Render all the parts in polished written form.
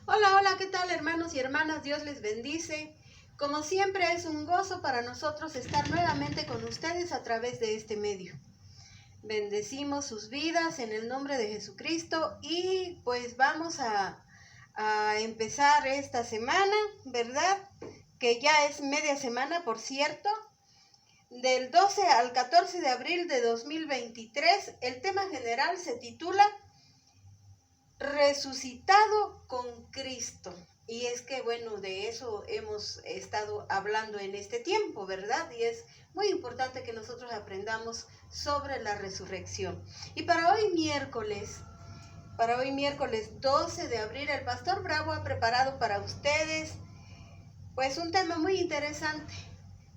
Hola, hola, ¿qué tal hermanos y hermanas? Dios les bendice. Como siempre es un gozo para nosotros estar nuevamente con ustedes a través de este medio. Bendecimos sus vidas en el nombre de Jesucristo y pues vamos a empezar esta semana, ¿verdad? Que ya es media semana, por cierto. Del 12 al 14 de abril de 2023, el tema general se titula Resucitado con Cristo. Y es que, bueno, de eso hemos estado hablando en este tiempo, ¿verdad? Y es muy importante que nosotros aprendamos sobre la resurrección. Y para hoy miércoles 12 de abril, el pastor Bravo ha preparado para ustedes, pues, un tema muy interesante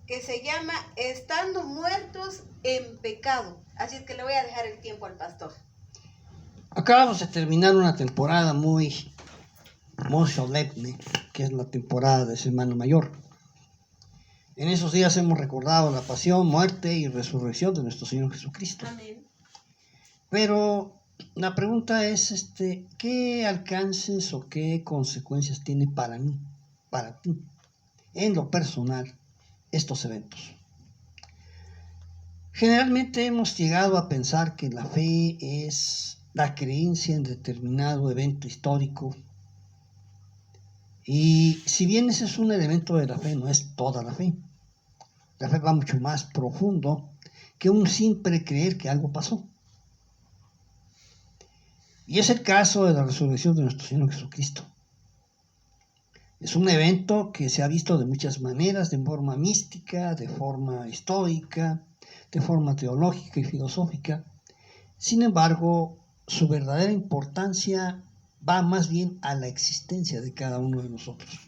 que se llama Estando muertos en pecado. Así es que le voy a dejar el tiempo al pastor. Acabamos de terminar una temporada muy solemne, que es la temporada de Semana Mayor. En esos días hemos recordado la pasión, muerte y resurrección de nuestro Señor Jesucristo. Amén. Pero la pregunta es, ¿qué alcances o qué consecuencias tiene para mí, para ti, en lo personal, estos eventos? Generalmente hemos llegado a pensar que la fe es la creencia en determinado evento histórico. Y si bien ese es un elemento de la fe, no es toda la fe. La fe va mucho más profundo que un simple creer que algo pasó. Y es el caso de la resurrección de nuestro Señor Jesucristo. Es un evento que se ha visto de muchas maneras, de forma mística, de forma histórica, de forma teológica y filosófica. Sin embargo, su verdadera importancia va más bien a la existencia de cada uno de nosotros.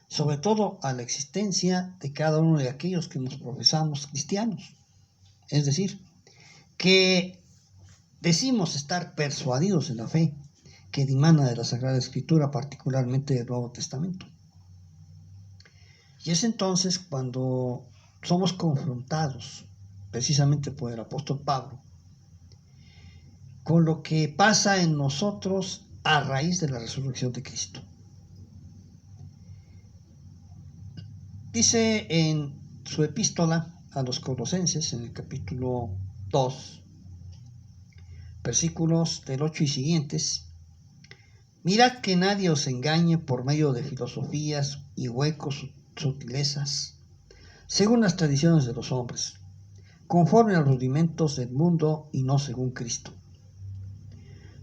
Sobre todo a la existencia de cada uno de aquellos que nos profesamos cristianos. Es decir, que decimos estar persuadidos en la fe que dimana de la Sagrada Escritura, particularmente del Nuevo Testamento. Y es entonces cuando somos confrontados, precisamente por el apóstol Pablo, con lo que pasa en nosotros a raíz de la resurrección de Cristo. Dice en su epístola a los Colosenses, en el capítulo 2, versículos del 8 y siguientes: mirad que nadie os engañe por medio de filosofías y huecos sutilezas, según las tradiciones de los hombres, conforme a los rudimentos del mundo y no según Cristo.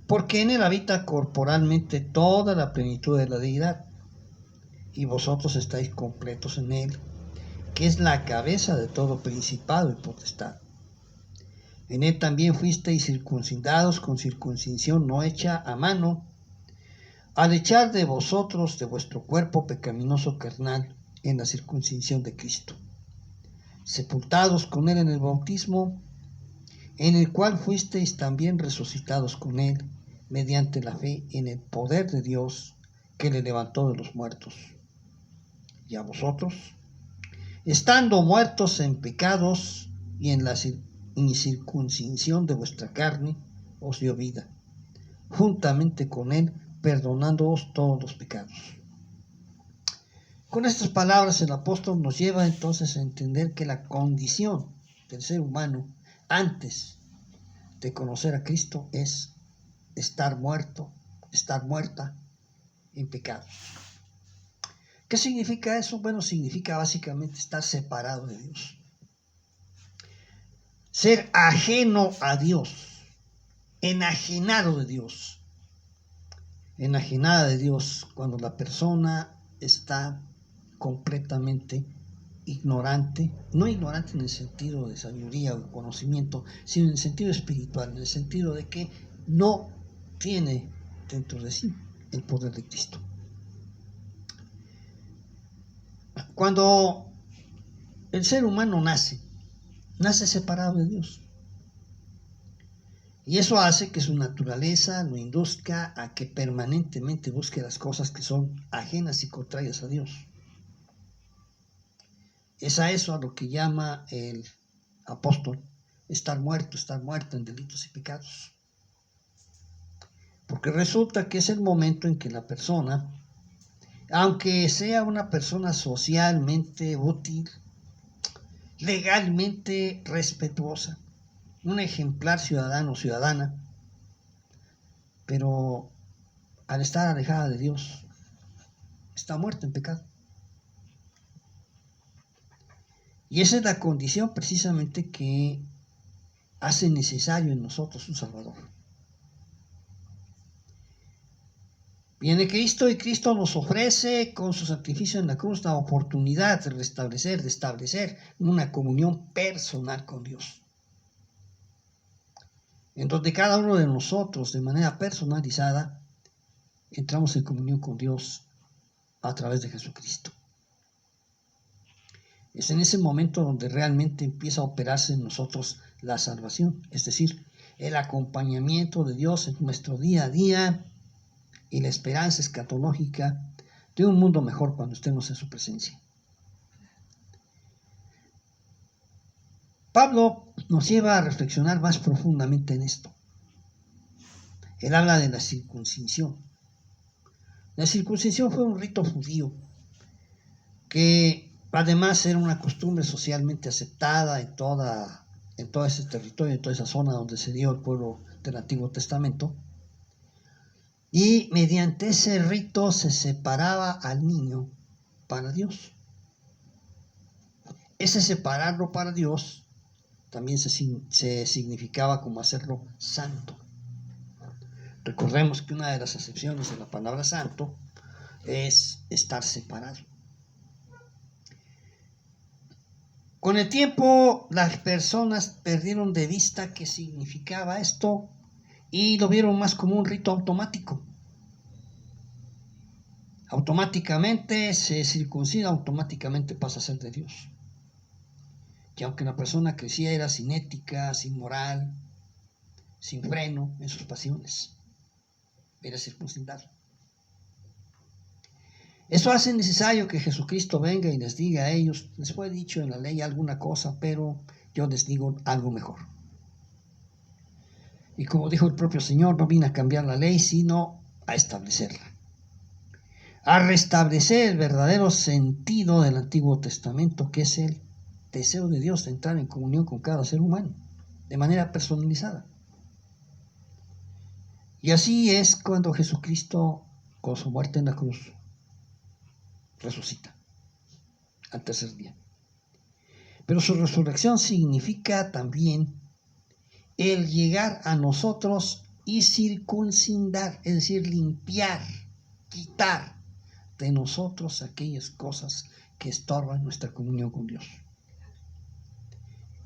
Porque en él habita corporalmente toda la plenitud de la deidad, y vosotros estáis completos en él, que es la cabeza de todo principado y potestad. En él también fuisteis circuncidados con circuncisión no hecha a mano, al echar de vosotros de vuestro cuerpo pecaminoso carnal en la circuncisión de Cristo, sepultados con él en el bautismo, en el cual fuisteis también resucitados con él, mediante la fe en el poder de Dios que le levantó de los muertos. Y a vosotros, estando muertos en pecados y en la incircuncisión de vuestra carne, os dio vida, juntamente con él, perdonándoos todos los pecados. Con estas palabras el apóstol nos lleva entonces a entender que la condición del ser humano antes de conocer a Cristo es estar muerto, estar muerta en pecado. ¿Qué significa eso? Bueno, significa básicamente estar separado de Dios. Ser ajeno a Dios, enajenado de Dios. Enajenada de Dios cuando la persona está completamente ignorante, no ignorante en el sentido de sabiduría o conocimiento, sino en el sentido espiritual, en el sentido de que no tiene dentro de sí el poder de Cristo. Cuando el ser humano nace separado de Dios. Y eso hace que su naturaleza lo induzca a que permanentemente busque las cosas que son ajenas y contrarias a Dios. Es a eso a lo que llama el apóstol estar muerto en delitos y pecados. Porque resulta que es el momento en que la persona, aunque sea una persona socialmente útil, legalmente respetuosa, un ejemplar ciudadano o ciudadana, pero al estar alejada de Dios, está muerta en pecado. Y esa es la condición precisamente que hace necesario en nosotros un Salvador. Viene Cristo y Cristo nos ofrece con su sacrificio en la cruz la oportunidad de restablecer, de establecer una comunión personal con Dios, en donde cada uno de nosotros de manera personalizada entramos en comunión con Dios a través de Jesucristo. Es en ese momento donde realmente empieza a operarse en nosotros la salvación, es decir, el acompañamiento de Dios en nuestro día a día y la esperanza escatológica de un mundo mejor cuando estemos en su presencia. Pablo nos lleva a reflexionar más profundamente en esto. Él habla de la circuncisión. La circuncisión fue un rito judío que además era una costumbre socialmente aceptada en todo ese territorio, en toda esa zona donde se dio el pueblo del Antiguo Testamento. Y mediante ese rito se separaba al niño para Dios. Ese separarlo para Dios también se significaba como hacerlo santo. Recordemos que una de las acepciones de la palabra santo es estar separado. Con el tiempo las personas perdieron de vista qué significaba esto y lo vieron más como un rito automático. Automáticamente se circuncida, automáticamente pasa a ser de Dios. Y aunque la persona creciera sin ética, sin moral, sin freno en sus pasiones, era circuncidado. Eso hace necesario que Jesucristo venga y les diga a ellos: les fue dicho en la ley alguna cosa, pero yo les digo algo mejor. Y como dijo el propio Señor, no vine a cambiar la ley, sino a establecerla, a restablecer el verdadero sentido del Antiguo Testamento, que es el deseo de Dios de entrar en comunión con cada ser humano, de manera personalizada. Y así es cuando Jesucristo, con su muerte en la cruz, resucita al tercer día. Pero su resurrección significa también el llegar a nosotros y circuncidar, es decir, limpiar, quitar de nosotros aquellas cosas que estorban nuestra comunión con Dios.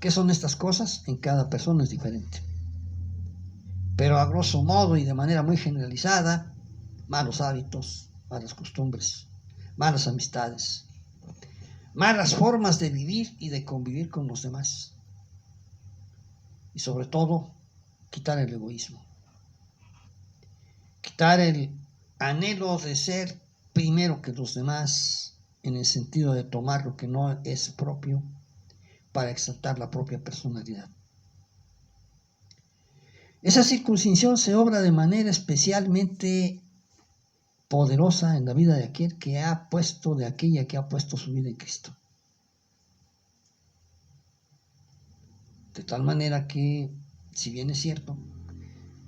¿Qué son estas cosas? En cada persona es diferente. Pero a grosso modo y de manera muy generalizada: malos hábitos, malas costumbres, malas amistades, malas formas de vivir y de convivir con los demás. Y sobre todo, quitar el egoísmo. Quitar el anhelo de ser primero que los demás, en el sentido de tomar lo que no es propio para exaltar la propia personalidad. Esa circuncisión se obra de manera especialmente poderosa en la vida de aquella que ha puesto su vida en Cristo. De tal manera que, si bien es cierto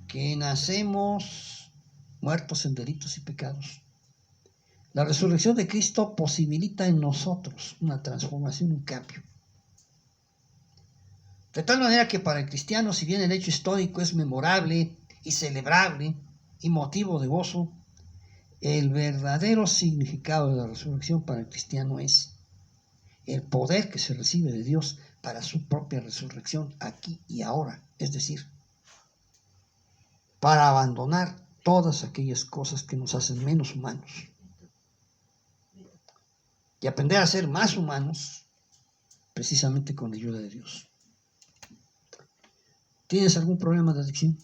que nacemos muertos en delitos y pecados, la resurrección de Cristo posibilita en nosotros una transformación, un cambio. De tal manera que para el cristiano, si bien el hecho histórico es memorable y celebrable y motivo de gozo, el verdadero significado de la resurrección para el cristiano es el poder que se recibe de Dios para su propia resurrección aquí y ahora, es decir, para abandonar todas aquellas cosas que nos hacen menos humanos y aprender a ser más humanos precisamente con la ayuda de Dios. ¿Tienes algún problema de adicción?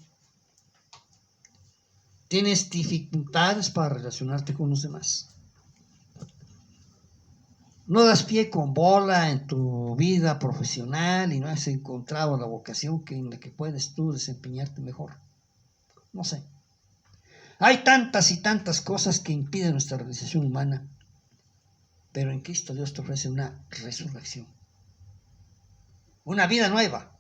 ¿Tienes dificultades para relacionarte con los demás? ¿No das pie con bola en tu vida profesional y no has encontrado la vocación en la que puedes tú desempeñarte mejor? No sé. Hay tantas y tantas cosas que impiden nuestra realización humana, pero en Cristo Dios te ofrece una resurrección, una vida nueva.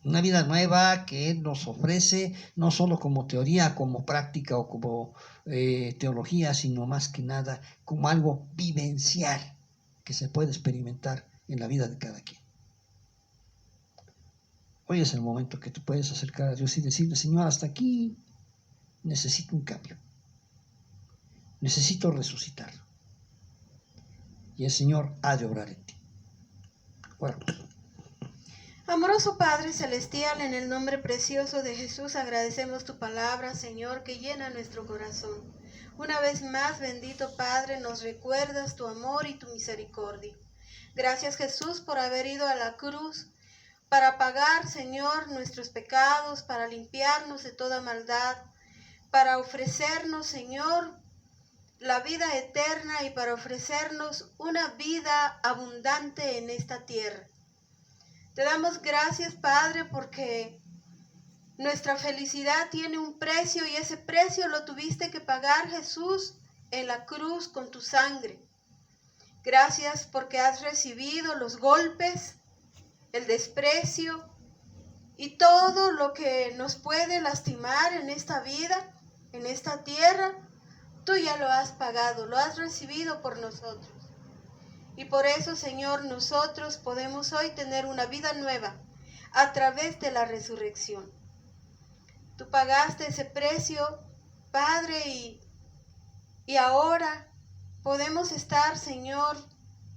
Una vida nueva que Él nos ofrece no solo como teoría, como práctica o como teología, sino más que nada como algo vivencial que se puede experimentar en la vida de cada quien. Hoy es el momento que tú puedes acercar a Dios y decirle: Señor, hasta aquí necesito un cambio, necesito resucitar, y el Señor ha de obrar en ti. Bueno. Amoroso Padre Celestial, en el nombre precioso de Jesús agradecemos tu palabra, Señor, que llena nuestro corazón. Una vez más, bendito Padre, nos recuerdas tu amor y tu misericordia. Gracias, Jesús, por haber ido a la cruz para pagar, Señor, nuestros pecados, para limpiarnos de toda maldad, para ofrecernos, Señor, la vida eterna y para ofrecernos una vida abundante en esta tierra. Te damos gracias, Padre, porque nuestra felicidad tiene un precio y ese precio lo tuviste que pagar, Jesús, en la cruz con tu sangre. Gracias porque has recibido los golpes, el desprecio y todo lo que nos puede lastimar en esta vida, en esta tierra. Tú ya lo has pagado, lo has recibido por nosotros. Y por eso, Señor, nosotros podemos hoy tener una vida nueva a través de la resurrección. Tú pagaste ese precio, Padre, y ahora podemos estar, Señor,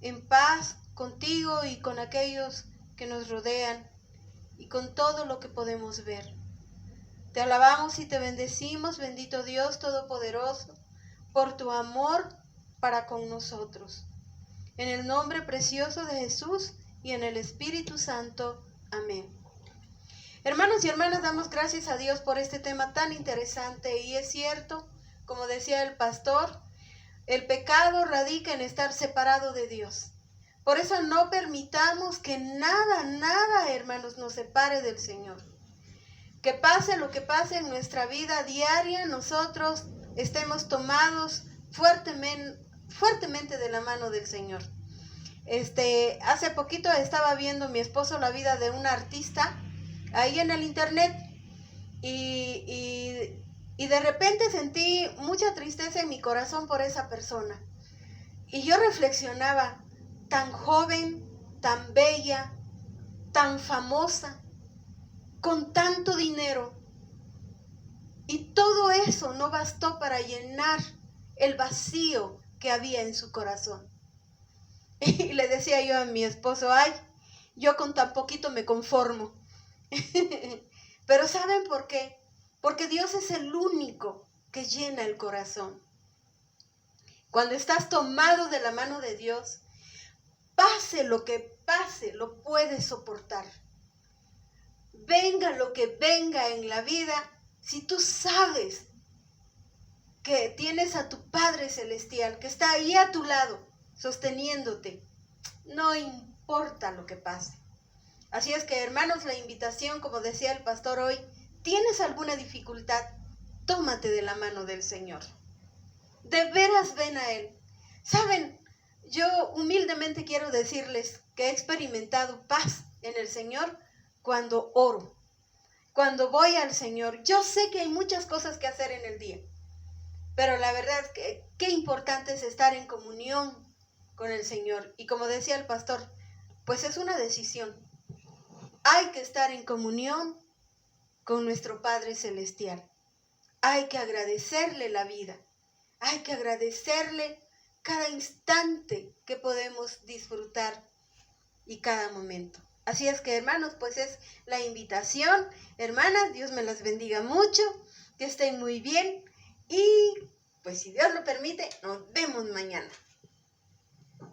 en paz contigo y con aquellos que nos rodean y con todo lo que podemos ver. Te alabamos y te bendecimos, bendito Dios Todopoderoso, por tu amor para con nosotros. En el nombre precioso de Jesús y en el Espíritu Santo. Amén. Hermanos y hermanas, damos gracias a Dios por este tema tan interesante. Y es cierto, como decía el pastor, el pecado radica en estar separado de Dios. Por eso no permitamos que nada, hermanos, nos separe del Señor. Que pase lo que pase en nuestra vida diaria, nosotros estemos tomados fuertemente de la mano del Señor. Hace poquito estaba viendo mi esposo la vida de un artista ahí en el internet y de repente sentí mucha tristeza en mi corazón por esa persona. Y yo reflexionaba, tan joven, tan bella, tan famosa, con tanto dinero, y todo eso no bastó para llenar el vacío que había en su corazón. Y le decía yo a mi esposo: ay, yo con tan poquito me conformo. Pero ¿saben por qué? Porque Dios es el único que llena el corazón. Cuando estás tomado de la mano de Dios, pase lo que pase, lo puedes soportar. Venga lo que venga en la vida, si tú sabes que tienes a tu Padre Celestial, que está ahí a tu lado, sosteniéndote, no importa lo que pase. Así es que, hermanos, la invitación, como decía el pastor hoy, ¿tienes alguna dificultad? Tómate de la mano del Señor. De veras ven a Él. Saben, yo humildemente quiero decirles que he experimentado paz en el Señor cuando oro, cuando voy al Señor. Yo sé que hay muchas cosas que hacer en el día, pero la verdad es que qué importante es estar en comunión con el Señor. Y como decía el pastor, pues es una decisión. Hay que estar en comunión con nuestro Padre Celestial. Hay que agradecerle la vida. Hay que agradecerle cada instante que podemos disfrutar y cada momento. Así es que, hermanos, pues es la invitación. Hermanas, Dios me las bendiga mucho, que estén muy bien y pues si Dios lo permite, nos vemos mañana.